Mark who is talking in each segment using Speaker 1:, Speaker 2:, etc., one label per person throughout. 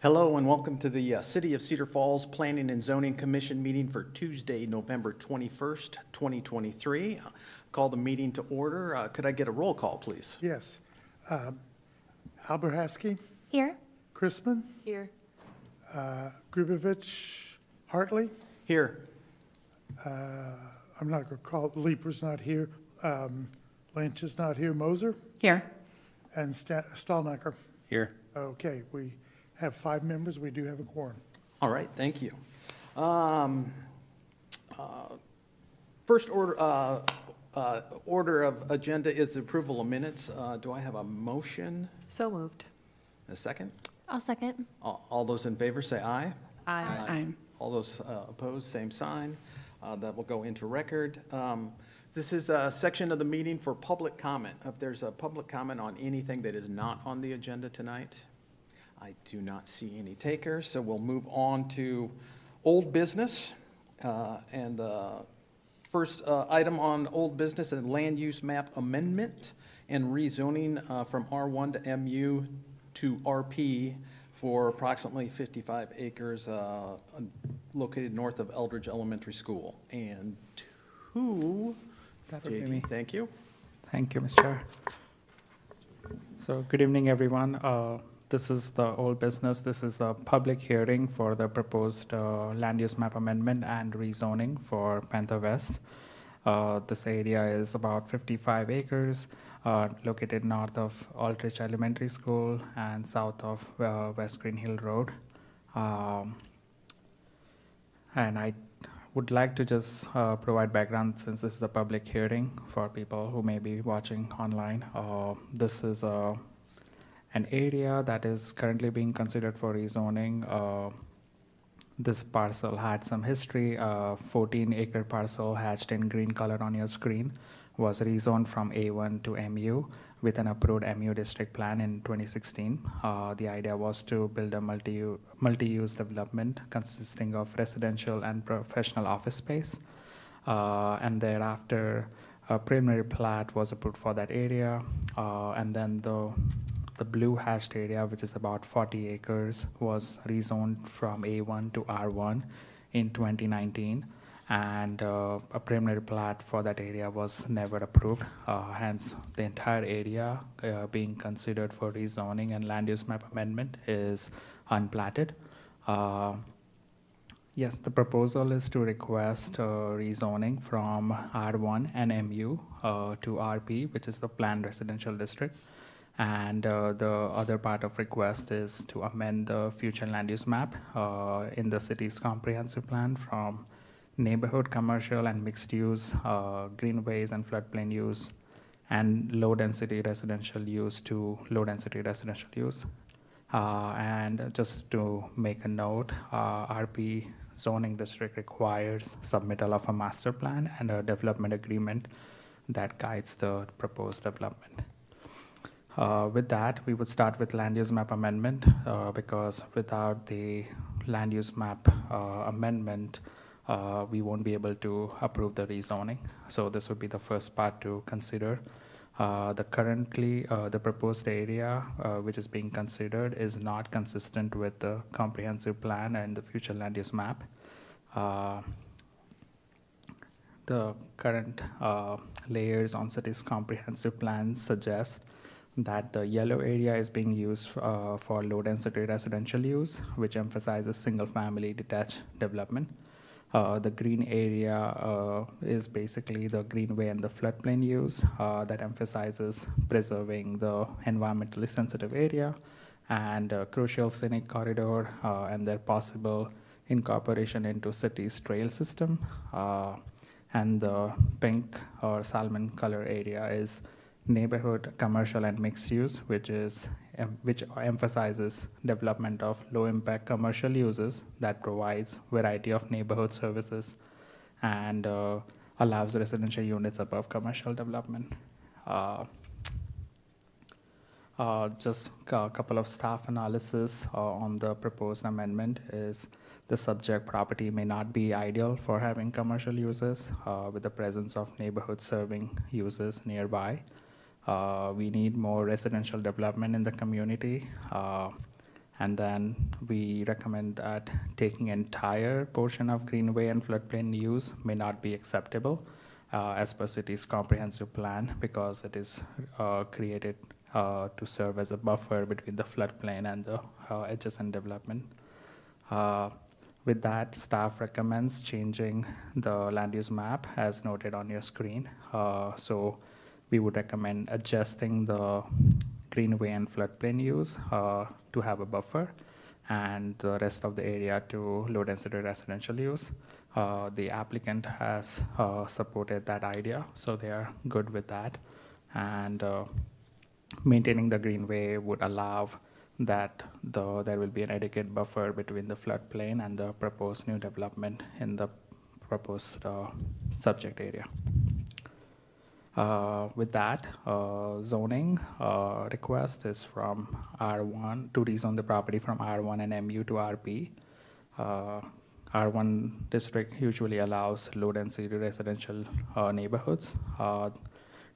Speaker 1: Hello and welcome to the City of Cedar Falls Planning and Zoning Commission meeting for Tuesday, November 21st, 2023. Call the meeting to order. Could I get a roll call, please?
Speaker 2: Yes. Alberhaski,
Speaker 3: Here.
Speaker 2: Chrisman,
Speaker 3: Here.
Speaker 2: Grubevich, Hartley.
Speaker 1: Here.
Speaker 2: I'm not going to call, Leeper's not here. Lynch is not here. Moser
Speaker 3: Here.
Speaker 2: and Stallnacker.
Speaker 1: Here.
Speaker 2: Okay, we have 5 members. We do have a quorum.
Speaker 1: All right, thank you. First order of agenda is the approval of minutes. Do I have a motion?
Speaker 3: So moved.
Speaker 1: A second?
Speaker 3: I'll second.
Speaker 1: All those in favor say aye.
Speaker 3: Aye.
Speaker 1: All those opposed, same sign. That will go into record. This is a section of the meeting for public comment. If there's a public comment on anything that is not on the agenda tonight, I do not see any takers, so we'll move on to old business. And the first item on old business is land use map amendment and rezoning from R1 to MU to RP for approximately 55 acres located north of Eldridge Elementary School. And
Speaker 4: That would be
Speaker 1: JD,
Speaker 4: me.
Speaker 1: thank you.
Speaker 4: Thank you, Mr. Chair. So good evening, everyone. This is the old business. This is a public hearing for the proposed land use map amendment and rezoning for Panther West. This area is about 55 acres, located north of Aldrich Elementary School and south of West Green Hill Road. And I would like to just provide background since this is a public hearing for people who may be watching online. This is an area that is currently being considered for rezoning. This parcel had some history. 14-acre parcel hatched in green color on your screen was rezoned from A1 to MU with an approved MU district plan in 2016. The idea was to build a multi-use development consisting of residential and professional office space. And thereafter, a preliminary plat was approved for that area. And then the blue hashed area, which is about 40 acres, was rezoned from A1 to R1 in 2019. And a preliminary plat for that area was never approved. Hence, the entire area being considered for rezoning and land use map amendment is unplatted. Yes, the proposal is to request rezoning from R1 and MU to RP, which is the planned residential district. And the other part of request is to amend the future land use map in the city's comprehensive plan from neighborhood, commercial, and mixed use, greenways and floodplain use, and low density residential use to low density residential use. And just to make a note, RP zoning district requires submittal of a master plan and a development agreement that guides the proposed development. With that, we would start with land use map amendment because without the land use map amendment, we won't be able to approve the rezoning. So this would be the first part to consider. The proposed area which is being considered is not consistent with the comprehensive plan and the future land use map. The current layers on city's comprehensive plan suggest that the yellow area is being used for low density residential use, which emphasizes single family detached development. The green area is basically the greenway and the floodplain use that emphasizes preserving the environmentally sensitive area and crucial scenic corridor and their possible incorporation into city's trail system. And the pink or salmon color area is neighborhood, commercial, and mixed use, which emphasizes development of low-impact commercial uses that provides variety of neighborhood services and allows residential units above commercial development. Just a couple of staff analysis on the proposed amendment is the subject property may not be ideal for having commercial uses with the presence of neighborhood serving uses nearby. We need more residential development in the community And then we recommend that taking entire portion of greenway and floodplain use may not be acceptable as per city's comprehensive plan, because it is created to serve as a buffer between the floodplain and the adjacent development. With that, staff recommends changing the land use map as noted on your screen. So we would recommend adjusting the greenway and floodplain use to have a buffer, and the rest of the area to low density residential use. The applicant has supported that idea, so they are good with that. And maintaining the greenway would allow that there will be an adequate buffer between the floodplain and the proposed new development in the proposed subject area. With that, zoning request is from R1 to rezone the property from R1 and MU to RP. R1 district usually allows low density residential neighborhoods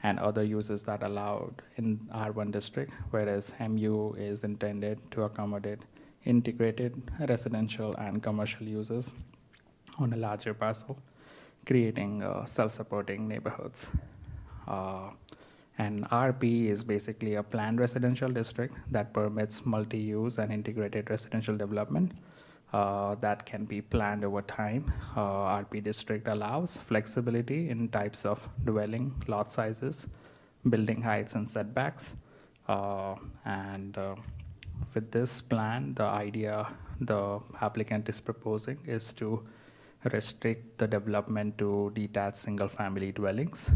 Speaker 4: and other uses that allowed in R1 district, whereas MU is intended to accommodate integrated residential and commercial uses on a larger parcel, creating self-supporting neighborhoods. And RP is basically a planned residential district that permits multi-use and integrated residential development that can be planned over time. RP district allows flexibility in types of dwelling, lot sizes, building heights, and setbacks. With this plan, the idea the applicant is proposing is to restrict the development to detached single-family dwellings.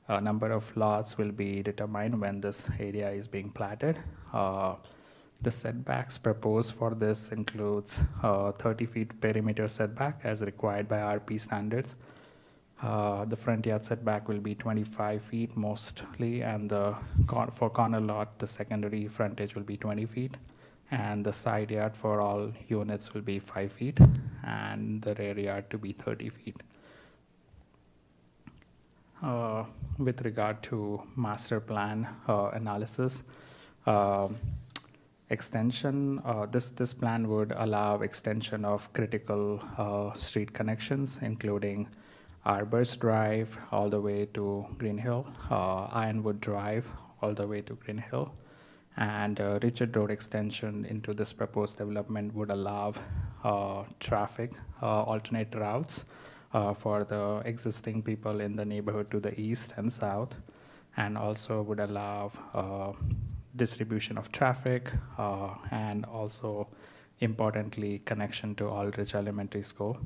Speaker 4: A number of lots will be determined when this area is being platted. The setbacks proposed for this includes 30 feet perimeter setback as required by RP standards. The front yard setback will be 25 feet mostly, and for corner lot, the secondary frontage will be 20 feet, and the side yard for all units will be 5 feet, and the rear yard to be 30 feet. With regard to master plan analysis, extension, this plan would allow extension of critical street connections, including Arbors Drive all the way to Green Hill, Ironwood Drive all the way to Green Hill, and Richard Road extension into this proposed development would allow traffic alternate routes for the existing people in the neighborhood to the east and south, and also would allow distribution of traffic and also importantly connection to Aldrich Elementary School.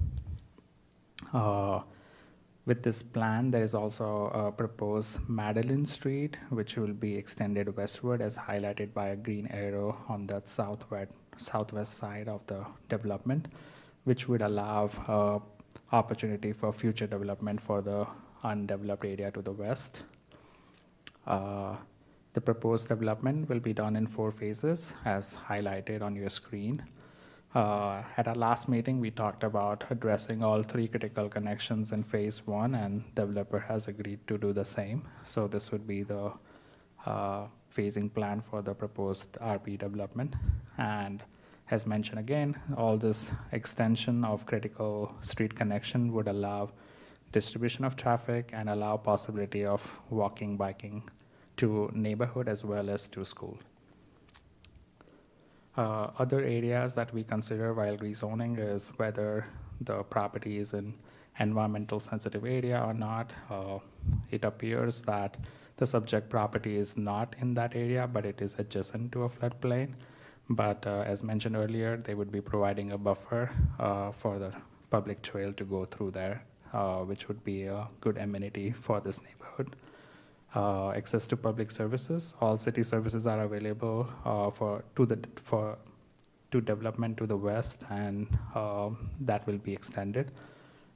Speaker 4: With this plan, there is also a proposed Madeline Street, which will be extended westward as highlighted by a green arrow on that southwest side of the development, which would allow opportunity for future development for the undeveloped area to the west. The proposed development will be done in 4 phases as highlighted on your screen. At our last meeting, we talked about addressing all 3 critical connections in phase 1, and developer has agreed to do the same. So this would be the phasing plan for the proposed RP development. And as mentioned again, all this extension of critical street connection would allow distribution of traffic and allow possibility of walking, biking to neighborhood as well as to school. Other areas that we consider while rezoning is whether the property is in environmental sensitive area or not. It appears that the subject property is not in that area, but it is adjacent to a floodplain. But as mentioned earlier, they would be providing a buffer for the public trail to go through there, which would be a good amenity for this neighborhood. Access to public services. All city services are available to development to the west, and that will be extended.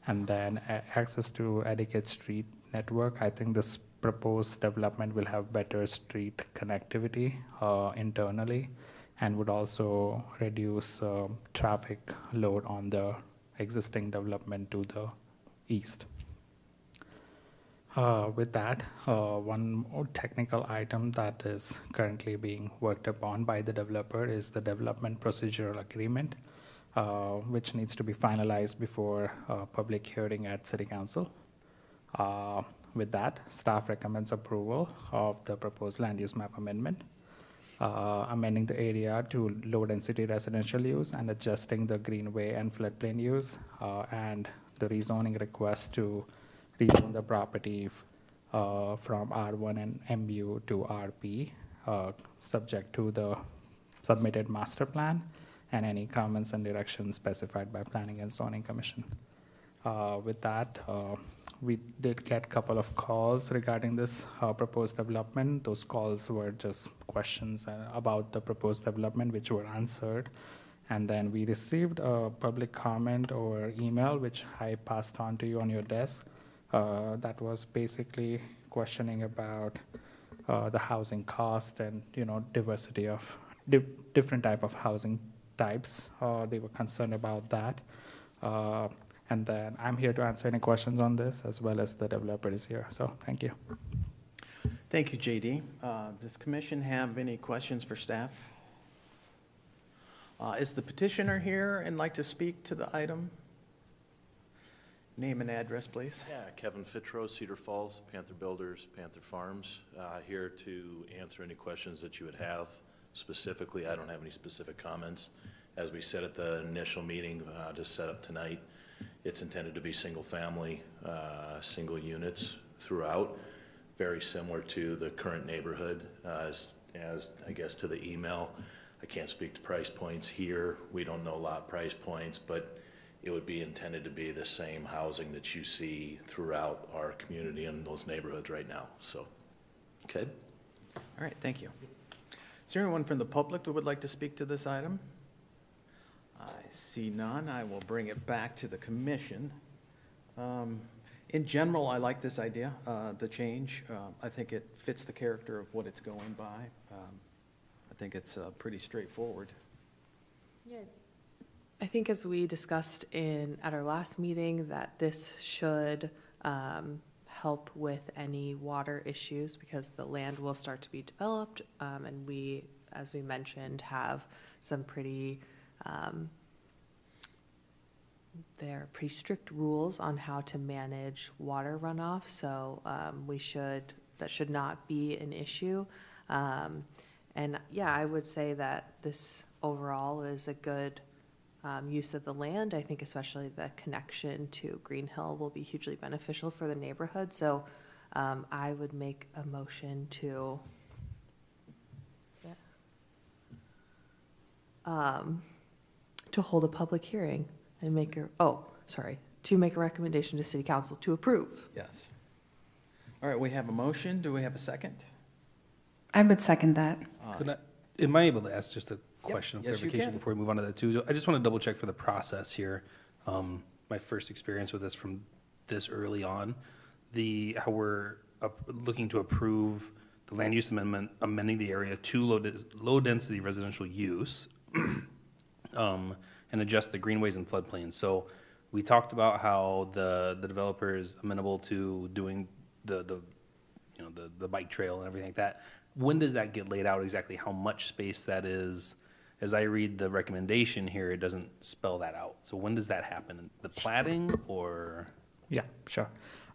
Speaker 4: And then access to adequate street network. I think this proposed development will have better street connectivity internally, and would also reduce traffic load on the existing development to the east. With that, one more technical item that is currently being worked upon by the developer is the development procedural agreement, which needs to be finalized before public hearing at City Council. With that, staff recommends approval of the proposed land use map amendment, amending the area to low-density residential use and adjusting the greenway and floodplain use, and the rezoning request to rezone the property from R1 and MU to RP, subject to the submitted master plan and any comments and directions specified by Planning and Zoning Commission. With that, we did get a couple of calls regarding this proposed development. Those calls were just questions about the proposed development, which were answered. And then we received a public comment or email, which I passed on to you on your desk. That was basically questioning about the housing cost and diversity of different type of housing types. They were concerned about that. And then I'm here to answer any questions on this, as well as the developer is here. So thank you.
Speaker 1: Thank you, JD. Does commission have any questions for staff? Is the petitioner here and like to speak to the item? Name and address, please.
Speaker 5: Yeah, Kevin Fitro, Cedar Falls, Panther Builders, Panther Farms, here to answer any questions that you would have. Specifically, I don't have any specific comments. As we said at the initial meeting to set up tonight, it's intended to be single family, single units throughout, very similar to the current neighborhood. As I guess to the email, I can't speak to price points here. We don't know lot price points, but it would be intended to be the same housing that you see throughout our community and those neighborhoods right now. So, okay.
Speaker 1: All right, thank you. Is there anyone from the public that would like to speak to this item? I see none. I will bring it back to the commission. In general, I like this idea, the change. I think it fits the character of what it's going by. I think it's pretty straightforward.
Speaker 6: Yeah. I think as we discussed at our last meeting, that this should help with any water issues because the land will start to be developed. And we, as we mentioned, have some pretty strict rules on how to manage water runoff. So that should not be an issue. And yeah, I would say that this overall is a good use of the land. I think especially the connection to Green Hill will be hugely beneficial for the neighborhood. So I would make a motion to hold a public hearing and to make a recommendation to City Council to approve.
Speaker 1: Yes. All right, we have a motion. Do we have a second?
Speaker 3: I would second that.
Speaker 7: Am I able to ask just a question of
Speaker 1: Yes, you
Speaker 7: clarification
Speaker 1: can.
Speaker 7: before we move on to that too? So I just want to double check for the process here. My first experience with this from this early on, how we're looking to approve the land use amendment, amending the area to low density residential use, and adjust the greenways and floodplains. So we talked about how the developer is amenable to doing the bike trail and everything like that. When does that get laid out exactly how much space that is? As I read the recommendation here, it doesn't spell that out. So when does that happen? The platting or?
Speaker 4: Yeah, sure.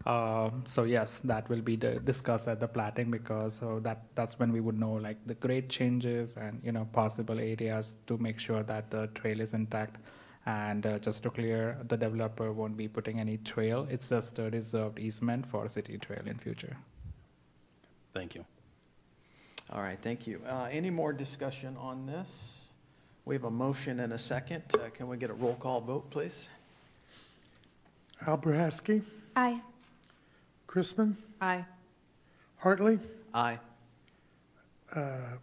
Speaker 4: So yes, that will be discussed at the platting because that's when we would know like the grade changes and possible areas to make sure that the trail is intact. And just to clear, the developer won't be putting any trail. It's just a reserved easement for city trail in future.
Speaker 7: Thank you.
Speaker 1: All right, thank you. Any more discussion on this? We have a motion and a second. Can we get a roll call vote, please?
Speaker 2: Albrahaski,
Speaker 3: Aye.
Speaker 2: Chrisman,
Speaker 6: Aye.
Speaker 2: Hartley,
Speaker 1: Aye.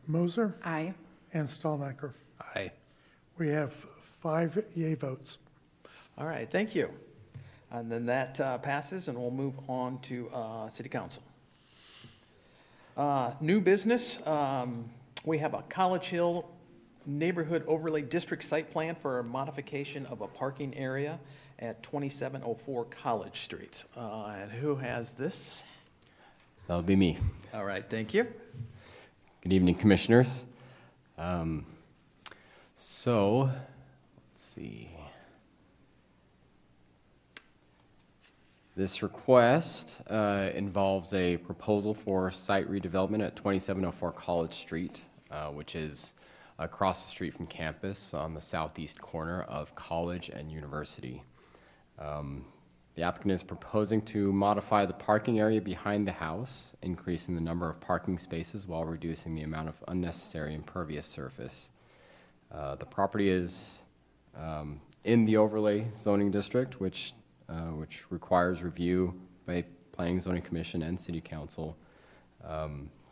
Speaker 2: Moser,
Speaker 3: Aye.
Speaker 2: and Stallnacker.
Speaker 7: Aye.
Speaker 2: We have 5 yea votes.
Speaker 1: All right, thank you. And then that passes, and we'll move on to City Council. New business, we have a College Hill Neighborhood Overlay District site plan for a modification of a parking area at 2704 College Street. And who has this?
Speaker 8: That'll be me.
Speaker 1: All right, thank you.
Speaker 8: Good evening, Commissioners. So, let's see. This request involves a proposal for site redevelopment at 2704 College Street, which is across the street from campus on the southeast corner of College and University. The applicant is proposing to modify the parking area behind the house, increasing the number of parking spaces while reducing the amount of unnecessary impervious surface. The property is in the overlay zoning district, which requires review by Planning and Zoning Commission and City Council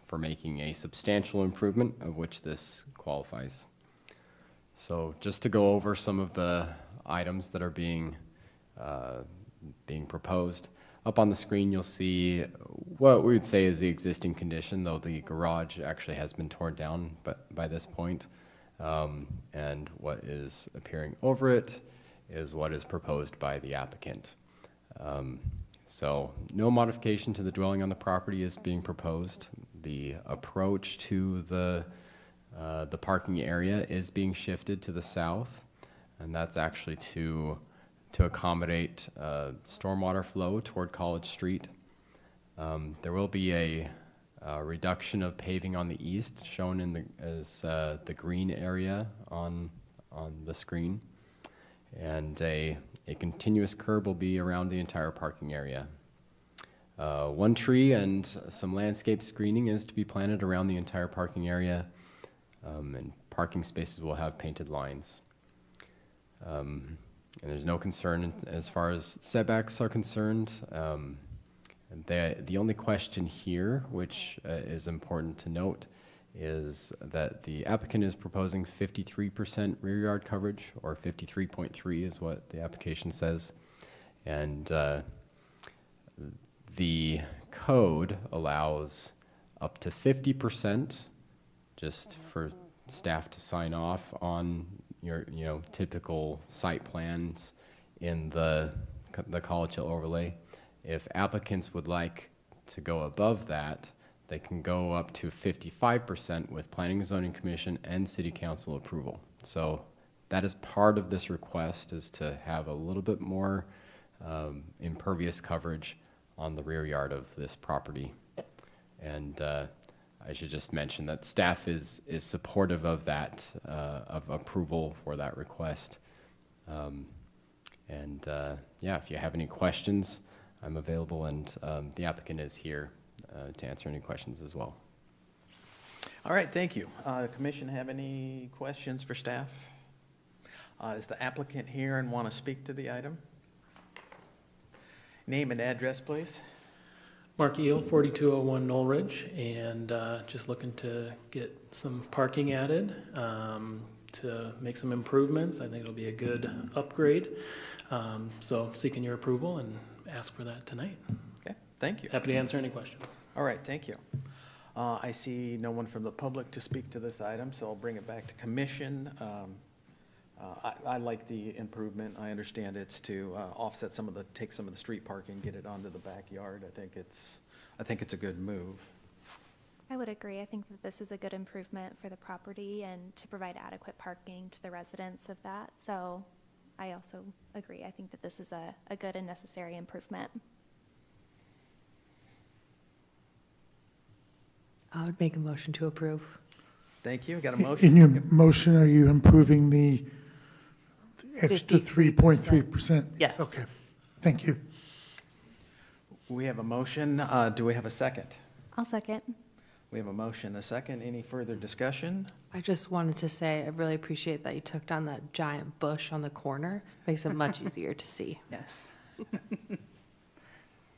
Speaker 8: for making a substantial improvement, of which this qualifies. So just to go over some of the items that are being proposed. Up on the screen, you'll see what we would say is the existing condition, though the garage actually has been torn down by this point. And what is appearing over it is what is proposed by the applicant. So no modification to the dwelling on the property is being proposed. The approach to the parking area is being shifted to the south, and that's actually to accommodate stormwater flow toward College Street. There will be a reduction of paving on the east, shown as the green area on the screen, and a continuous curb will be around the entire parking area. One tree and some landscape screening is to be planted around the entire parking area, and parking spaces will have painted lines. And there's no concern as far as setbacks are concerned. The only question here, which is important to note, is that the applicant is proposing 53% rear yard coverage, or 53.3 is what the application says. And the code allows up to 50%, just for staff to sign off on your typical site plans in the College Hill overlay. If applicants would like to go above that, they can go up to 55% with Planning and Zoning Commission and City Council approval. So that is part of this request, is to have a little bit more impervious coverage on the rear yard of this property. And I should just mention that staff is supportive of that, of approval for that request. Yeah, if you have any questions, I'm available, and the applicant is here to answer any questions as well.
Speaker 1: All right, thank you. Commission have any questions for staff? Is the applicant here and want to speak to the item? Name and address, please.
Speaker 9: Mark Eel, 4201 Knoll Ridge, and just looking to get some parking added to make some improvements. I think it'll be a good upgrade. So seeking your approval and ask for that tonight.
Speaker 1: Okay, thank you.
Speaker 9: Happy to answer any questions.
Speaker 1: All right, thank you. I see no one from the public to speak to this item, so I'll bring it back to commission. I like the improvement. I understand it's to offset take some of the street parking, get it onto the backyard. I think it's a good move.
Speaker 10: I would agree. I think that this is a good improvement for the property and to provide adequate parking to the residents of that. So I also agree. I think that this is a good and necessary improvement.
Speaker 6: I would make a motion to approve.
Speaker 1: Thank you. Got a motion?
Speaker 2: In your motion, are you improving the extra
Speaker 6: 53%.
Speaker 2: 3.3%?
Speaker 6: Yes.
Speaker 2: Okay, thank you.
Speaker 1: We have a motion. Do we have a second?
Speaker 10: I'll second.
Speaker 1: We have a motion, a second. Any further discussion?
Speaker 6: I just wanted to say, I really appreciate that you took down that giant bush on the corner. Makes it much easier to see.
Speaker 1: Yes.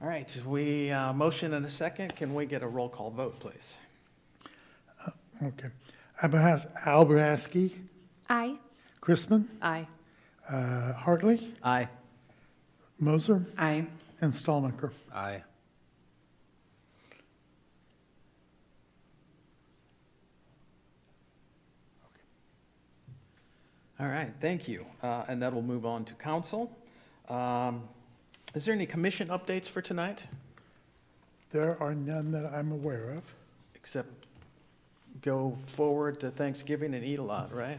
Speaker 1: All right, we motion and a second. Can we get a roll call vote, please?
Speaker 2: Okay. Alberhaski,
Speaker 10: Aye.
Speaker 2: Chrisman,
Speaker 6: Aye.
Speaker 2: Hartley,
Speaker 1: Aye.
Speaker 2: Moser,
Speaker 3: Aye.
Speaker 2: and Stallmacher.
Speaker 7: Aye.
Speaker 1: All right, thank you. And that'll move on to council. Is there any commission updates for tonight?
Speaker 2: There are none that I'm aware of.
Speaker 1: Except go forward to Thanksgiving and eat a lot, right?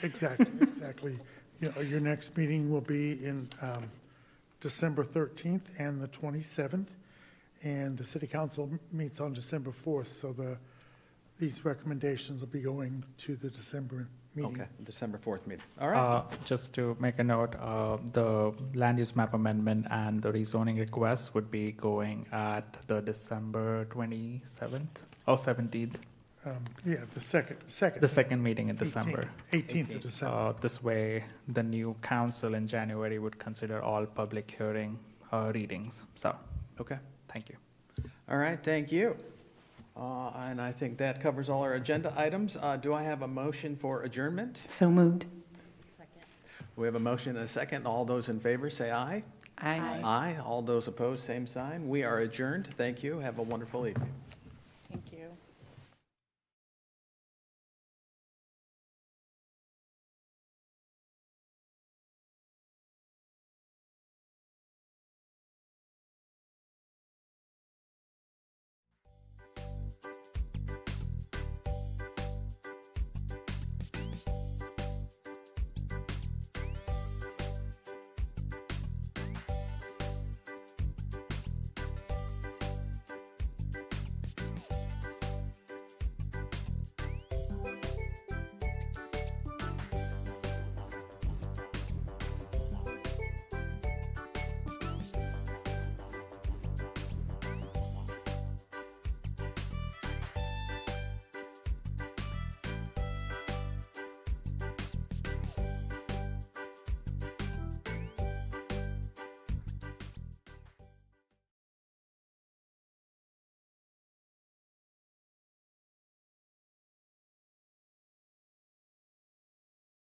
Speaker 2: Exactly, exactly. You know, your next meeting will be in December 13th and the 27th, and the city council meets on December 4th, so these recommendations will be going to the December meeting.
Speaker 1: Okay, December 4th meeting. All right.
Speaker 4: Just to make a note, the land use map amendment and the rezoning request would be going at the December 27th or 17th,
Speaker 2: Yeah, the second.
Speaker 4: the second meeting in December.
Speaker 2: 18th of December.
Speaker 4: This way, the new council in January would consider all public hearing readings. So,
Speaker 1: Okay.
Speaker 4: thank you.
Speaker 1: All right, thank you. And I think that covers all our agenda items. Do I have a motion for adjournment?
Speaker 3: So moved.
Speaker 1: We have a motion and a second. All those in favor, say aye.
Speaker 3: Aye.
Speaker 1: Aye. All those opposed, same sign. We are adjourned. Thank you. Have a wonderful evening.